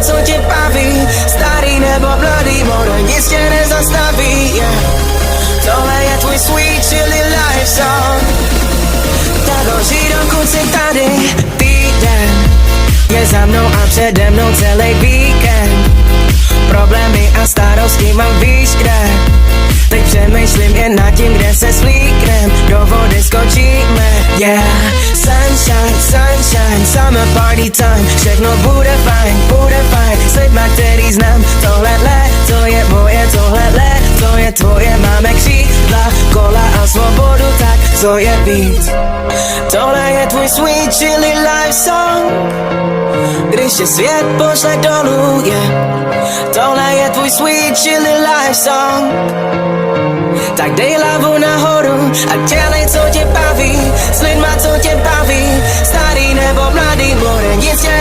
co tě baví. Starý nebo mladý, more nic tě nezastaví, yeah. Tohle je tvůj sweet chili life song. Tak ho žij, dokud jsi tady. Týden je za mnou a přede mnou celý víkend. Problémy a starosti mám víš kde. Teď přemýšlím jen nad tím, kde se svlíknem. Do vody skočíme, yeah. Sunshine, sunshine, summer party time. Všechno bude fajn, s lidma, který znám. Tohle léto je moje, tohle léto je tvoje. Máme křídla, kola a svobodu, tak co je víc? Tohle je tvůj sweet chili life song. Když tě svět pošle dolů, yeah. Tohle je tvůj sweet chili life song. Tak dej hlavu nahoru a dělej, co tě baví. S lidma, co tě baví. Starý nebo mladý, more nic tě